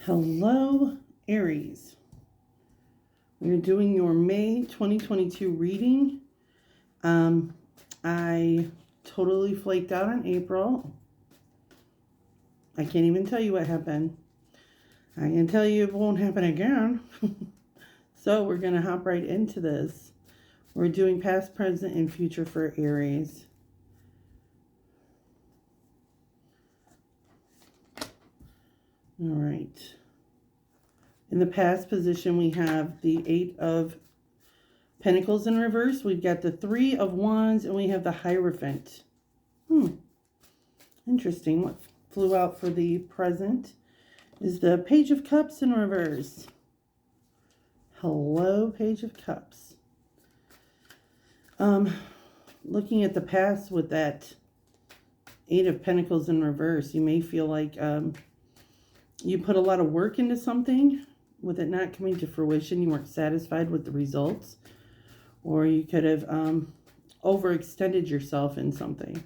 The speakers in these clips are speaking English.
Hello, Aries. We're doing your May 2022 reading. I totally flaked out on April. I can't even tell you what happened. I can tell you it won't happen again. So we're going to hop right into this. We're doing past, present, and future for Aries. All right. In the past position, we have the 8 of Pentacles in reverse. We've got the 3 of Wands, and we have the Hierophant. Interesting. What flew out for the present is the Page of Cups in reverse. Hello, Page of Cups. Looking at the past with that 8 of Pentacles in reverse, you may feel like you put a lot of work into something. With it not coming to fruition, you weren't satisfied with the results. Or you could have overextended yourself in something,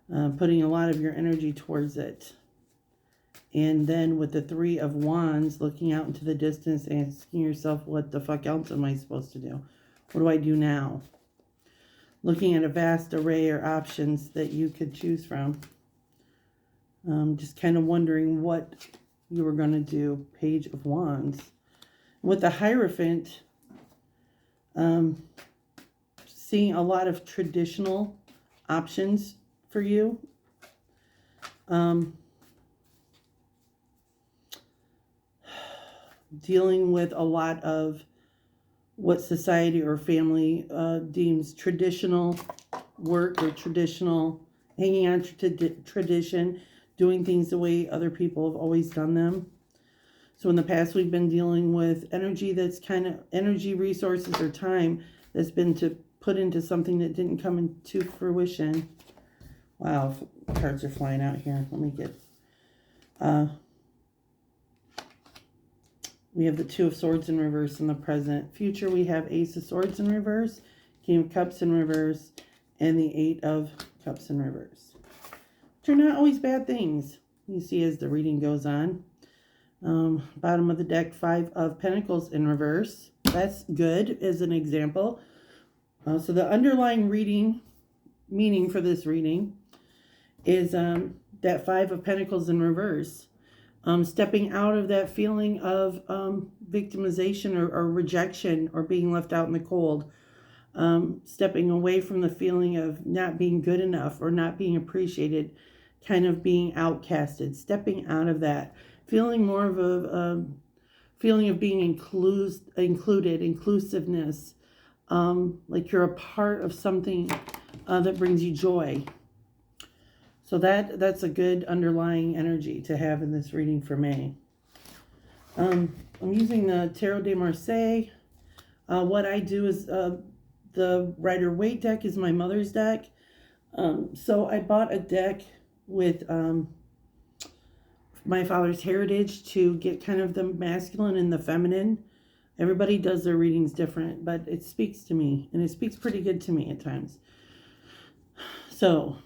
putting a lot of your energy towards it. And then with the 3 of Wands, looking out into the distance, asking yourself, what the fuck else am I supposed to do? What do I do now? Looking at a vast array of options that you could choose from. Just kind of wondering what you were going to do. Page of Wands. With the Hierophant, seeing a lot of traditional options for you. Dealing with a lot of what society or family deems traditional work or traditional, hanging on to tradition, doing things the way other people have always done them. So in the past, we've been dealing with energy that's kind of energy, resources, or time that's been to put into something that didn't come into fruition. Wow, cards are flying out here. Let me get... we have the 2 of Swords in reverse in the present. Future, we have Ace of Swords in reverse, King of Cups in reverse, and the 8 of Cups in reverse. Which are not always bad things, you see as the reading goes on. Bottom of the deck, 5 of Pentacles in reverse. That's good as an example. So the underlying meaning for this reading is that 5 of Pentacles in reverse. Stepping out of that feeling of victimization or rejection or being left out in the cold. Stepping away from the feeling of not being good enough or not being appreciated, kind of being outcasted, stepping out of that, feeling more of a feeling of being included, inclusiveness, like you're a part of something that brings you joy. So that's a good underlying energy to have in this reading for May. I'm using the Tarot de Marseille. What I do is the Rider-Waite deck is my mother's deck. So I bought a deck with my father's heritage to get kind of the masculine and the feminine. Everybody does their readings different, but it speaks to me, and it speaks pretty good to me at times. So,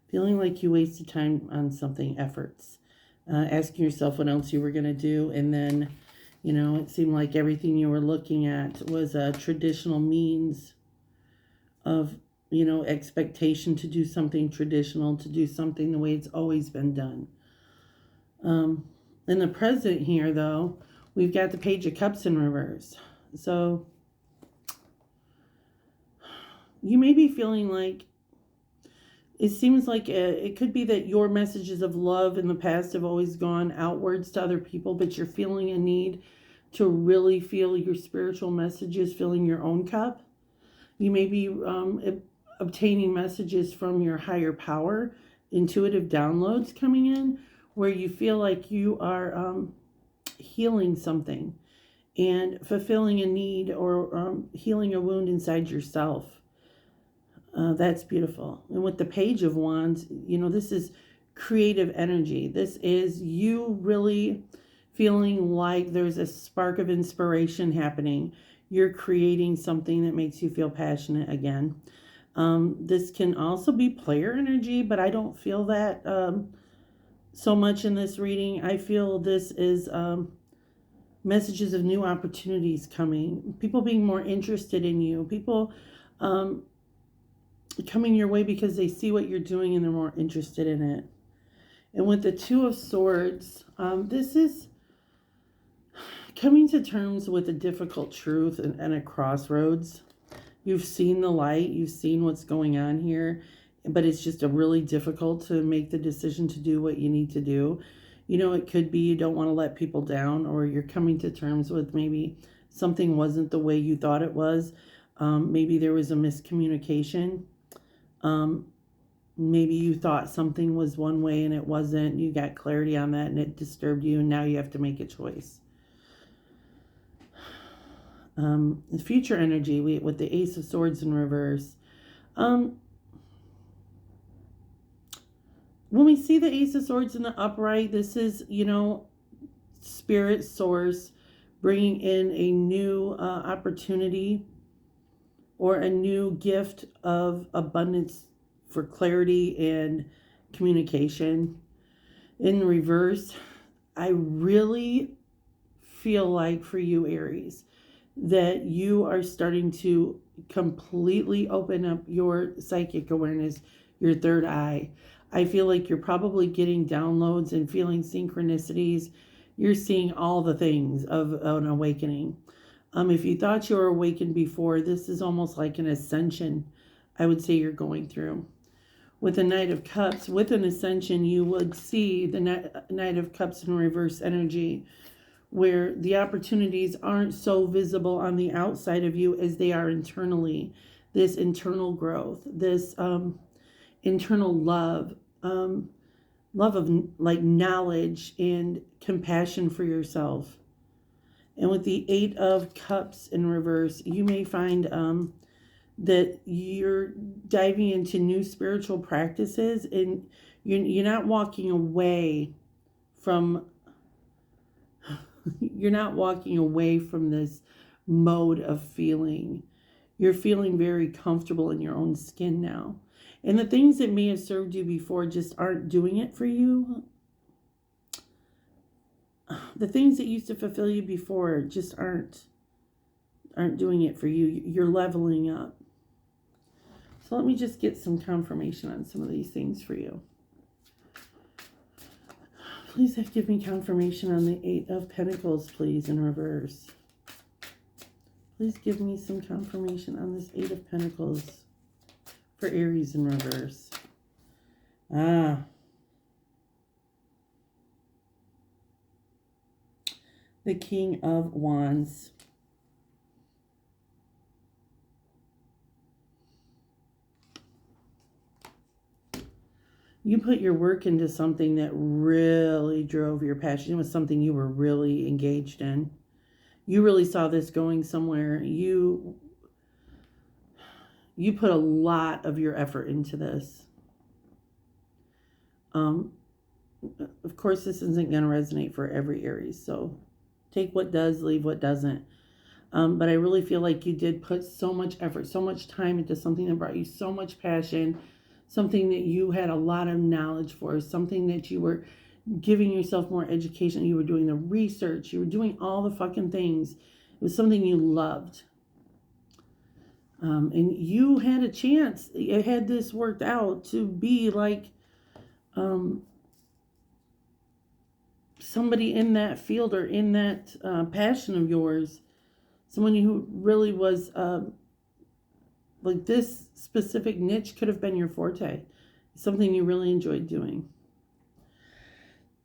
feeling like you wasted time on something, efforts, asking yourself what else you were going to do, and then, you know, it seemed like everything you were looking at was a traditional means of, you know, expectation to do something traditional, to do something the way it's always been done. In the present here, though, we've got the Page of Cups in reverse. So you may be feeling like, it seems like it could be that your messages of love in the past have always gone outwards to other people, but you're feeling a need to really feel your spiritual messages filling your own cup. You may be obtaining messages from your higher power, intuitive downloads coming in, where you feel like you are healing something and fulfilling a need or healing a wound inside yourself. That's beautiful. And with the Page of Wands, you know, this is creative energy. This is you really feeling like there's a spark of inspiration happening. You're creating something that makes you feel passionate again. This can also be player energy, but I don't feel that so much in this reading. I feel this is messages of new opportunities coming, people being more interested in you, people coming your way because they see what you're doing and they're more interested in it. And with the Two of Swords, this is coming to terms with a difficult truth and a crossroads. You've seen the light, you've seen what's going on here, but it's just really difficult to make the decision to do what you need to do. You know, it could be you don't want to let people down, or you're coming to terms with maybe something wasn't the way you thought it was. Maybe there was a miscommunication. Maybe you thought something was one way and it wasn't. You got clarity on that and it disturbed you, and now you have to make a choice. Future energy with the Ace of Swords in reverse. When we see the Ace of Swords in the upright, this is, spirit source bringing in a new opportunity or a new gift of abundance for clarity and communication. In reverse, I really feel like for you, Aries, that you are starting to completely open up your psychic awareness, your third eye. I feel like you're probably getting downloads and feeling synchronicities. You're seeing all the things of an awakening. If you thought you were awakened before, this is almost like an ascension, I would say you're going through. With the Knight of Cups, with an ascension, you would see the Knight of Cups in reverse energy, where the opportunities aren't so visible on the outside of you as they are internally. This internal growth, this internal love, love of like knowledge and compassion for yourself. And with the Eight of Cups in reverse, you may find that you're diving into new spiritual practices, and you're not walking away from this mode of feeling. You're feeling very comfortable in your own skin now. And the things that may have served you before just aren't doing it for you. The things that used to fulfill you before just aren't doing it for you. You're leveling up. So let me just get some confirmation on some of these things for you. Please give me confirmation on the Eight of Pentacles, please, in reverse. Please give me some confirmation on this Eight of Pentacles for Aries in reverse. The King of Wands. You put your work into something that really drove your passion. It was something you were really engaged in. You really saw this going somewhere. You put a lot of your effort into this. Of course, this isn't going to resonate for every Aries, so take what does, leave what doesn't. But I really feel like you did put so much effort, so much time into something that brought you so much passion, something that you had a lot of knowledge for, something that you were giving yourself more education. You were doing the research. You were doing all the fucking things. It was something you loved. And you had a chance. You had this worked out to be like somebody in that field or in that passion of yours. Someone who really was like this specific niche could have been your forte. Something you really enjoyed doing.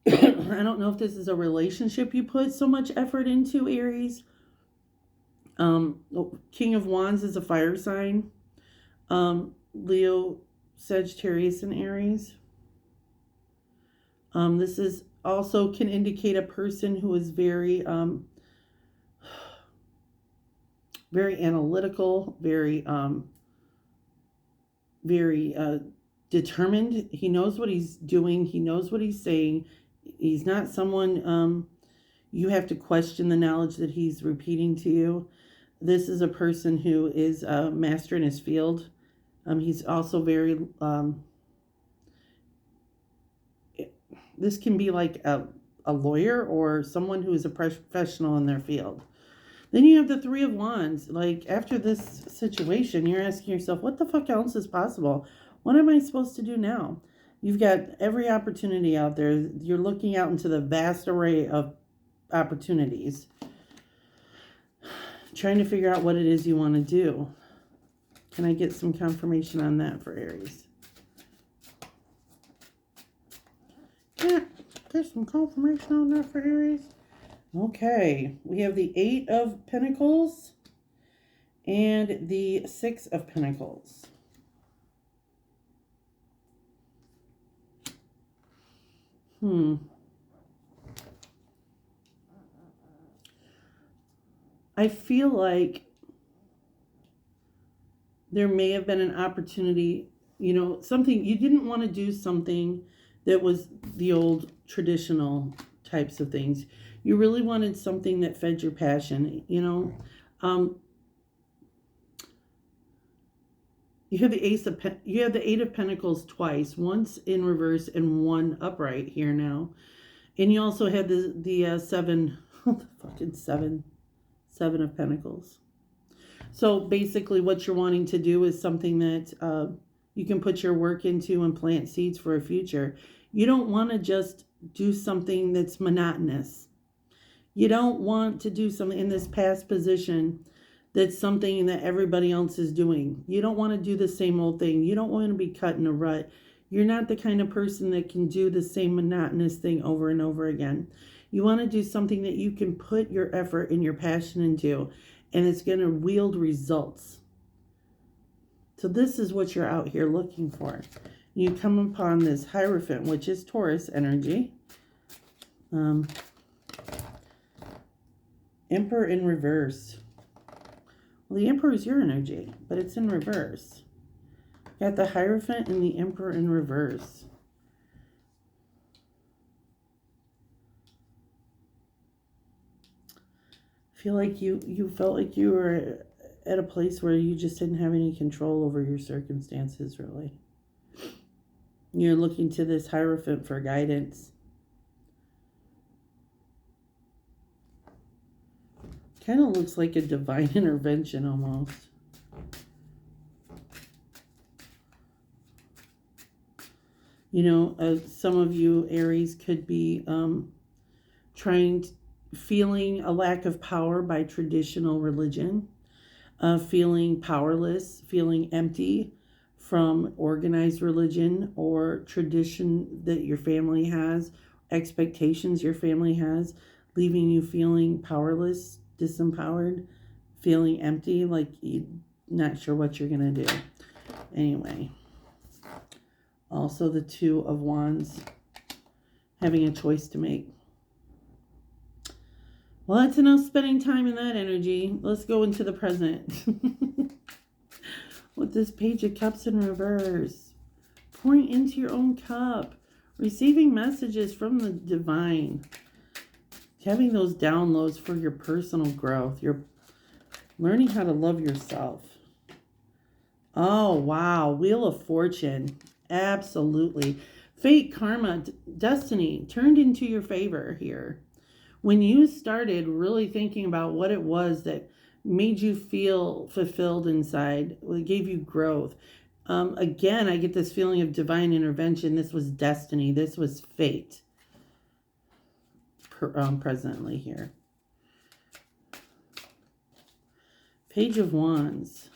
I don't know if this is a relationship you put so much effort into, Aries. King of Wands is a fire sign. Leo, Sagittarius, and Aries. This is also can indicate a person who is very very analytical, very determined. He knows what he's doing. He knows what he's saying. He's not someone you have to question the knowledge that he's repeating to you. This is a person who is a master in his field. He's also very this can be like a lawyer or someone who is a professional in their field. Then you have the Three of Wands. Like, after this situation, you're asking yourself, what the fuck else is possible? What am I supposed to do now? You've got every opportunity out there. You're looking out into the vast array of opportunities, trying to figure out what it is you want to do. Can I get some confirmation on that for Aries? Yeah, get some confirmation on that for Aries. Okay, we have the Eight of Pentacles and the Six of Pentacles. I feel like there may have been an opportunity, you know, something, you didn't want to do something that was the old traditional types of things. You really wanted something that fed your passion, you know. You have the Eight of Pentacles twice, once in reverse and one upright here now. And you also had the seven, the fucking seven of Pentacles. So basically what you're wanting to do is something that you can put your work into and plant seeds for a future. You don't want to just do something that's monotonous. You don't want to do something in this past position that's something that everybody else is doing. You don't want to do the same old thing. You don't want to be cut in a rut. You're not the kind of person that can do the same monotonous thing over and over again. You want to do something that you can put your effort and your passion into, and it's going to yield results. So this is what you're out here looking for. You come upon this Hierophant, which is Taurus energy. Emperor in reverse. Well, the Emperor is your energy, but it's in reverse. Got the Hierophant and the Emperor in reverse. I feel like you felt like you were at a place where you just didn't have any control over your circumstances, really. You're looking to this Hierophant for guidance. Kind of looks like a divine intervention almost. You know, some of you, Aries, could be feeling a lack of power by traditional religion, feeling powerless, feeling empty from organized religion or tradition that your family has, expectations your family has, leaving you feeling powerless, disempowered, feeling empty, like you're not sure what you're going to do. Anyway, also the Two of Wands, having a choice to make. Well, that's enough spending time in that energy. Let's go into the present. With this Page of Cups in reverse. Pouring into your own cup. Receiving messages from the divine. Having those downloads for your personal growth. You're learning how to love yourself. Oh, wow. Wheel of Fortune. Absolutely. Fate, karma, destiny turned into your favor here. When you started really thinking about what it was that made you feel fulfilled inside, it gave you growth. Again, I get this feeling of divine intervention. This was destiny. This was fate. Presently here. Page of Wands.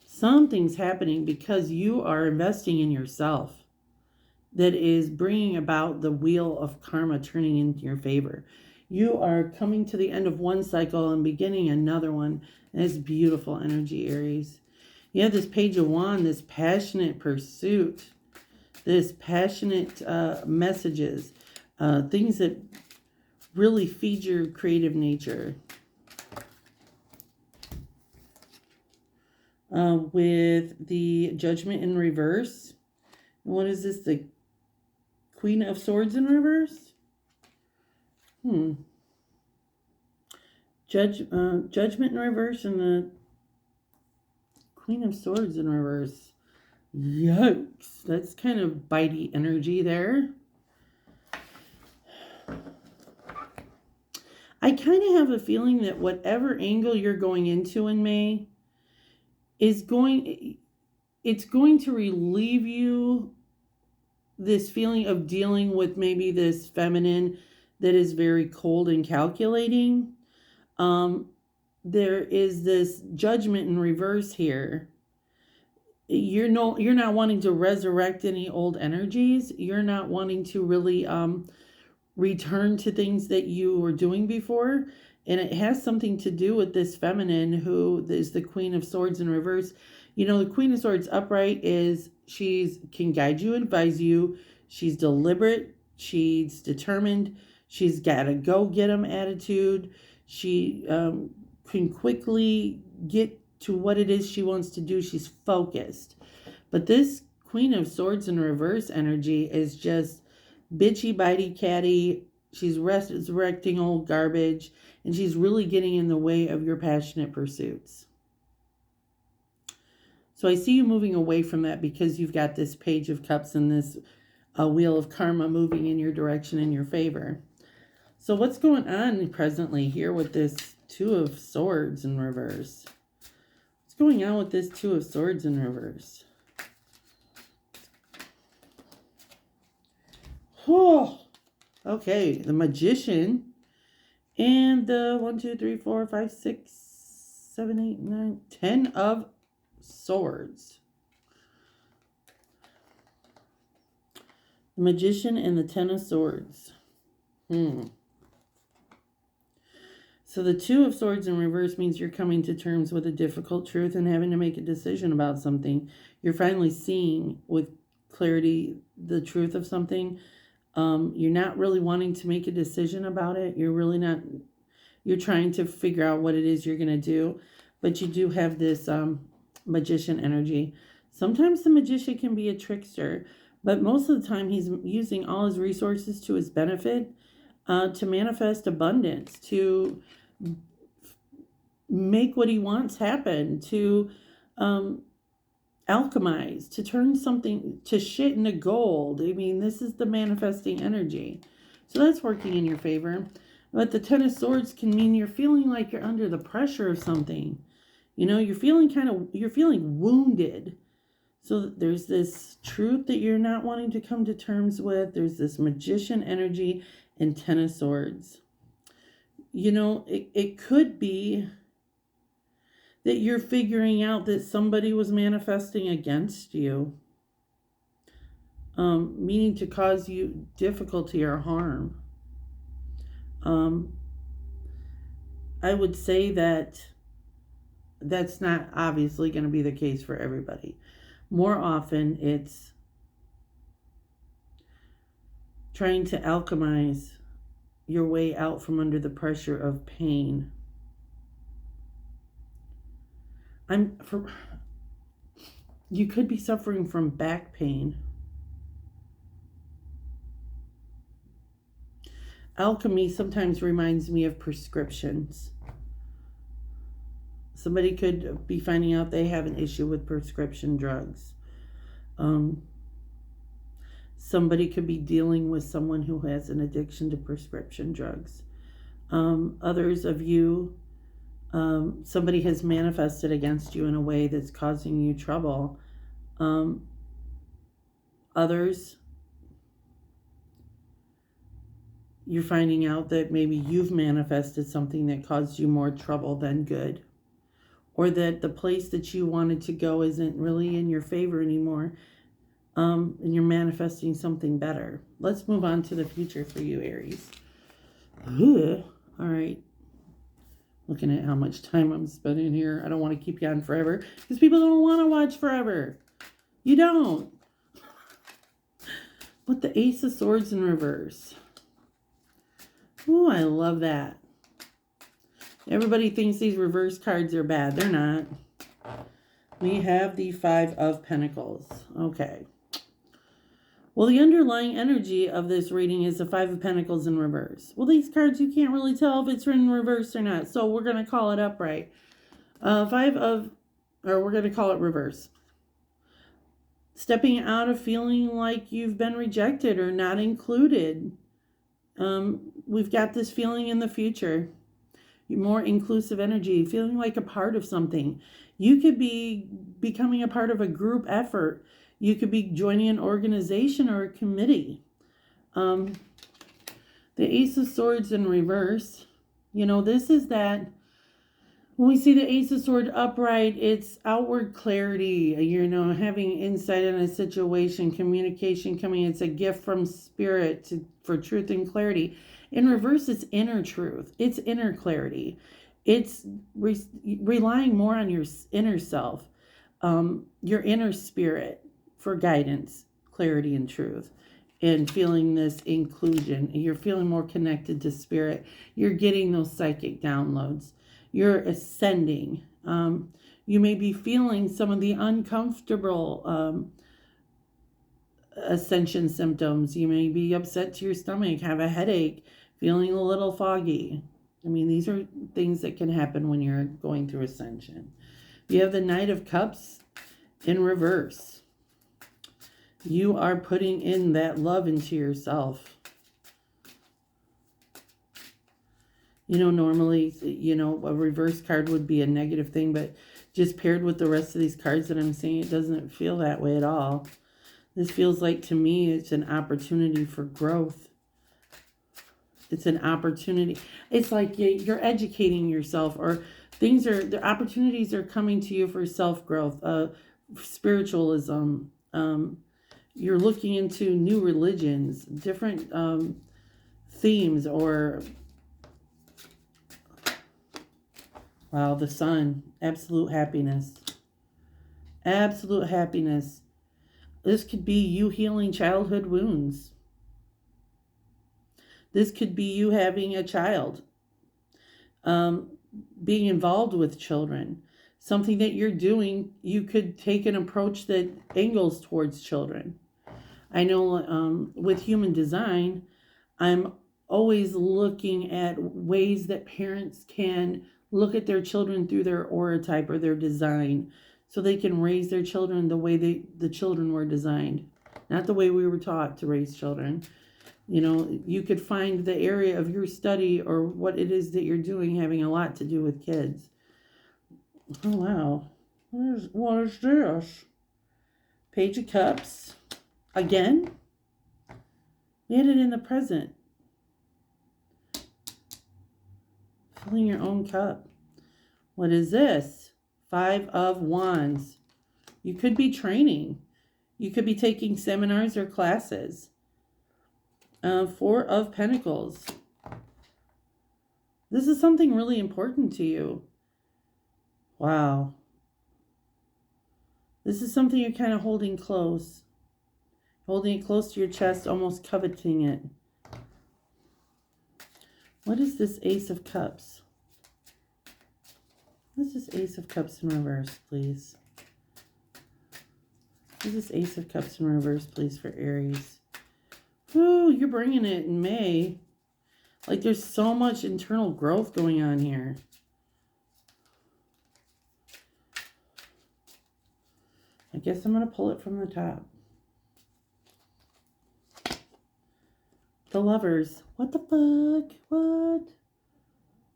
Something's happening because you are investing in yourself that is bringing about the wheel of karma turning into your favor. You are coming to the end of one cycle and beginning another one. And it's beautiful energy, Aries. You have this Page of Wands, this passionate pursuit, this passionate messages, things that really feed your creative nature. With the Judgment in reverse. What is this? The Queen of Swords in reverse? Judgment in reverse and the Queen of Swords in reverse. Yikes. That's kind of bitey energy there. I kind of have a feeling that whatever angle you're going into in May it's going to relieve you this feeling of dealing with maybe this feminine that is very cold and calculating. There is this judgment in reverse here. You're not wanting to resurrect any old energies. You're not wanting to really return to things that you were doing before. And it has something to do with this feminine who is the Queen of Swords in reverse. You know, the Queen of Swords upright is she's can guide you, advise you. She's deliberate. She's determined. She's got a go-get-'em attitude. She can quickly get to what it is she wants to do. She's focused. But this Queen of Swords in reverse energy is just bitchy, bitey, catty. She's resurrecting old garbage, and she's really getting in the way of your passionate pursuits. So I see you moving away from that because you've got this Page of Cups and this Wheel of Karma moving in your direction in your favor. So what's going on presently here with this Two of Swords in reverse? What's going on with this Two of Swords in reverse? Oh, okay, the Magician and the 1, 2, 3, 4, 5, 6, 7, 8, 9, 10 of Swords. The Magician and the 10 of Swords. So the Two of Swords in reverse means you're coming to terms with a difficult truth and having to make a decision about something. You're finally seeing with clarity the truth of something. You're not really wanting to make a decision about it. You're really not. You're trying to figure out what it is you're going to do. But you do have this Magician energy. Sometimes the Magician can be a trickster. But most of the time he's using all his resources to his benefit to manifest abundance, to make what he wants happen, to alchemize, to turn something to shit into gold. I mean, this is the manifesting energy. So that's working in your favor. But the 10 of Swords can mean you're feeling like you're under the pressure of something. You know, you're feeling wounded. So there's this truth that you're not wanting to come to terms with. There's this Magician energy and 10 of Swords. You know, it could be that you're figuring out that somebody was manifesting against you, meaning to cause you difficulty or harm. I would say that that's not obviously going to be the case for everybody. More often, it's trying to alchemize your way out from under the pressure of pain. You could be suffering from back pain. Alchemy sometimes reminds me of prescriptions. Somebody could be finding out they have an issue with prescription drugs. Somebody could be dealing with someone who has an addiction to prescription drugs. Others of you, somebody has manifested against you in a way that's causing you trouble. Others, you're finding out that maybe you've manifested something that caused you more trouble than good. Or that the place that you wanted to go isn't really in your favor anymore. And you're manifesting something better. Let's move on to the future for you, Aries. All right. Looking at how much time I'm spending here. I don't want to keep you on forever because people don't want to watch forever. You don't. But the Ace of Swords in reverse. Oh, I love that. Everybody thinks these reverse cards are bad. They're not. We have the Five of Pentacles. Okay. Well, the underlying energy of this reading is the Five of Pentacles in reverse. Well, these cards, you can't really tell if it's in reverse or not. So we're going to call it upright. We're going to call it reverse. stepping out of feeling like you've been rejected or not included. We've got this feeling in the future. More inclusive energy, feeling like a part of something. You could be becoming a part of a group effort. You could be joining an organization or a committee. The Ace of Swords in reverse. This is that when we see the Ace of Swords upright, it's outward clarity, having insight in a situation, communication coming. It's a gift from spirit for truth and clarity. In reverse, it's inner truth. It's inner clarity. It's relying more on your inner self, your inner spirit for guidance, clarity, and truth. And feeling this inclusion. You're feeling more connected to spirit. You're getting those psychic downloads. You're ascending. You may be feeling some of the uncomfortable ascension symptoms. You may be upset to your stomach, have a headache, feeling a little foggy. These are things that can happen when you're going through ascension. You have the Knight of Cups in reverse. You are putting in that love into yourself. Normally, a reverse card would be a negative thing, but just paired with the rest of these cards that I'm seeing, it doesn't feel that way at all. This feels like, to me, it's an opportunity for growth. It's an opportunity. It's like you're educating yourself, or the opportunities are coming to you for self-growth, spiritualism. You're looking into new religions, different themes, or wow, the Sun, absolute happiness. Absolute happiness. This could be you healing childhood wounds. This could be you having a child, being involved with children. Something that you're doing, you could take an approach that angles towards children. I know with human design, I'm always looking at ways that parents can look at their children through their aura type or their design, so they can raise their children the way the children were designed, not the way we were taught to raise children. You could find the area of your study or what it is that you're doing having a lot to do with kids. Oh, wow. What is this? Page of Cups. Again? We had it in the present. Filling your own cup. What is this? 5 of Wands. You could be training. You could be taking seminars or classes. 4 of Pentacles. This is something really important to you. Wow. This is something you're kind of holding close. Holding it close to your chest, almost coveting it. What is this Ace of Cups? What is this Ace of Cups in reverse, please? What is this Ace of Cups in reverse, please, for Aries? Ooh, you're bringing it in May. Like, there's so much internal growth going on here. I guess I'm going to pull it from the top. The Lovers. What the fuck? What?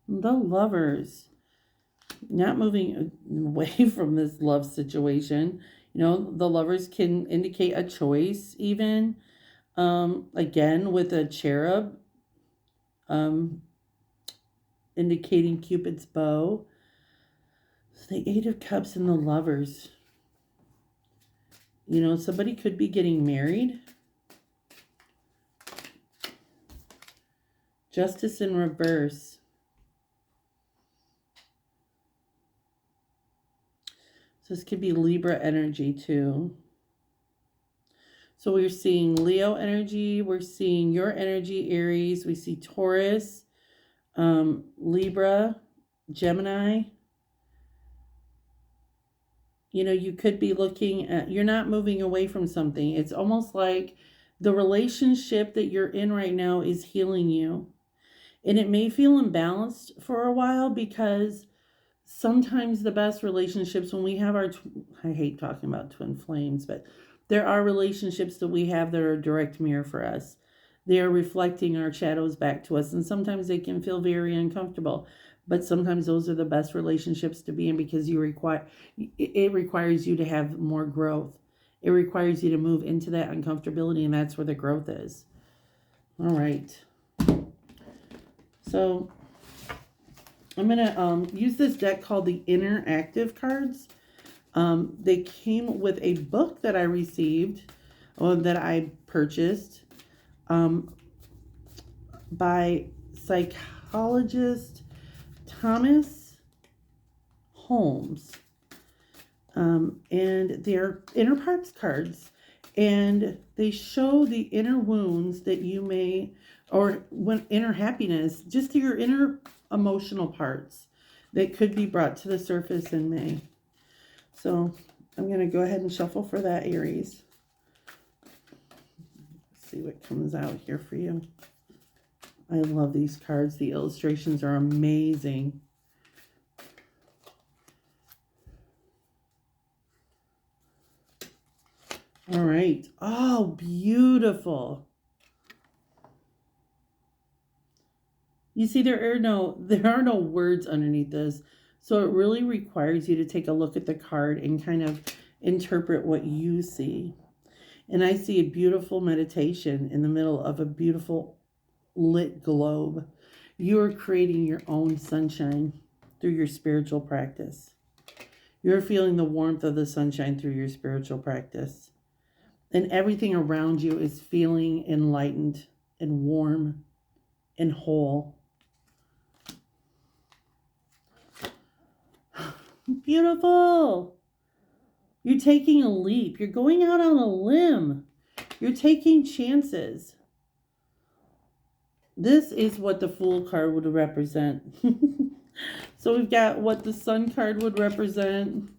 The Lovers. Not moving away from this love situation. The Lovers can indicate a choice even. Again, with a cherub. Indicating Cupid's bow. So the 8 of Cups and the Lovers. Somebody could be getting married. Justice in reverse. So this could be Libra energy too. So we're seeing Leo energy. We're seeing your energy, Aries. We see Taurus, Libra, Gemini. You could be looking at, you're not moving away from something. It's almost like the relationship that you're in right now is healing you. And it may feel imbalanced for a while, because sometimes the best relationships, when we have our, I hate talking about twin flames, but there are relationships that we have that are a direct mirror for us. They are reflecting our shadows back to us, and sometimes they can feel very uncomfortable. But sometimes those are the best relationships to be in, because it requires you to have more growth. It requires you to move into that uncomfortability, and that's where the growth is. All right. So I'm going to use this deck called the Interactive Cards. They came with a book that I received, or that I purchased, by psychologist Thomas Holmes. And they're inner parts cards, and they show the inner wounds that you may, or when inner happiness, just your inner emotional parts that could be brought to the surface in May. So I'm going to go ahead and shuffle for that, Aries. Let's see what comes out here for you. I love these cards. The illustrations are amazing. All right. Oh, beautiful. You see, there are no words underneath this. So it really requires you to take a look at the card and kind of interpret what you see. And I see a beautiful meditation in the middle of a beautiful lit globe. You are creating your own sunshine through your spiritual practice. You're feeling the warmth of the sunshine through your spiritual practice. And everything around you is feeling enlightened and warm and whole. Beautiful. You're taking a leap. You're going out on a limb. You're taking chances. This is what the Fool card would represent. So we've got what the Sun card would represent.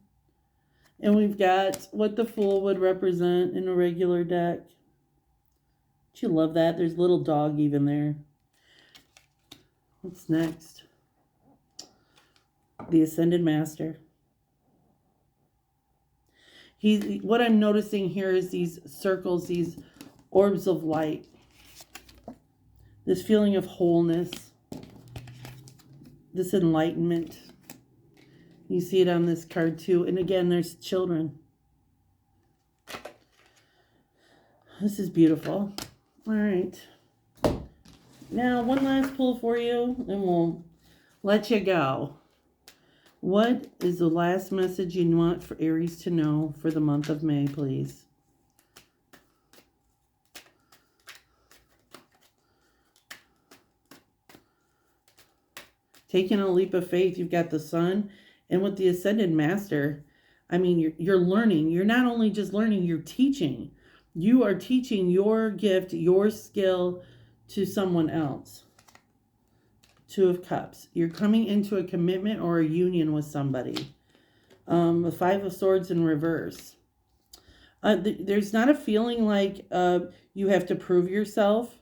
And we've got what the Fool would represent in a regular deck. Don't you love that? There's a little dog even there. What's next? The Ascended Master. What I'm noticing here is these circles, these orbs of light. This feeling of wholeness. This enlightenment. You see it on this card too. And again, there's children. This is beautiful. All right. Now, one last pull for you, and we'll let you go. What is the last message you want for Aries to know for the month of May, please? Taking a leap of faith, you've got the Sun. And with the Ascended Master, I mean, you're learning. You're not only just learning, you're teaching. You are teaching your gift, your skill to someone else. Two of Cups. You're coming into a commitment or a union with somebody. The Five of Swords in reverse. There's not a feeling like you have to prove yourself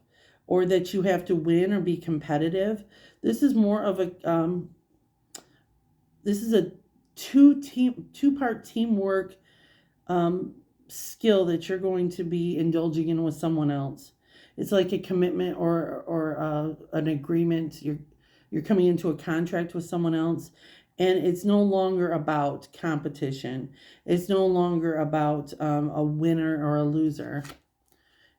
or that you have to win or be competitive. This is more of a this is a two-part teamwork skill that you're going to be indulging in with someone else. It's like a commitment or an agreement. You're coming into a contract with someone else, and it's no longer about competition. It's no longer about a winner or a loser.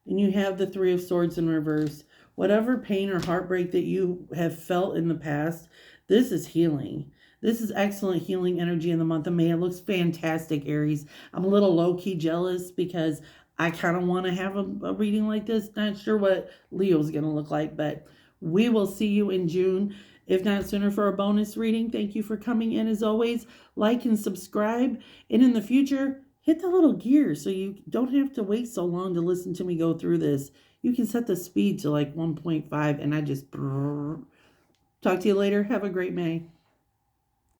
And you have the Three of Swords in reverse. Whatever pain or heartbreak that you have felt in the past, this is healing. This is excellent healing energy in the month of May. It looks fantastic, Aries. I'm a little low-key jealous because I kind of want to have a reading like this. Not sure what Leo's going to look like, but we will see you in June, if not sooner, for a bonus reading. Thank you for coming in. As always, like and subscribe. And in the future, hit the little gear so you don't have to wait so long to listen to me go through this. You can set the speed to like 1.5, and I just talk to you later. Have a great May.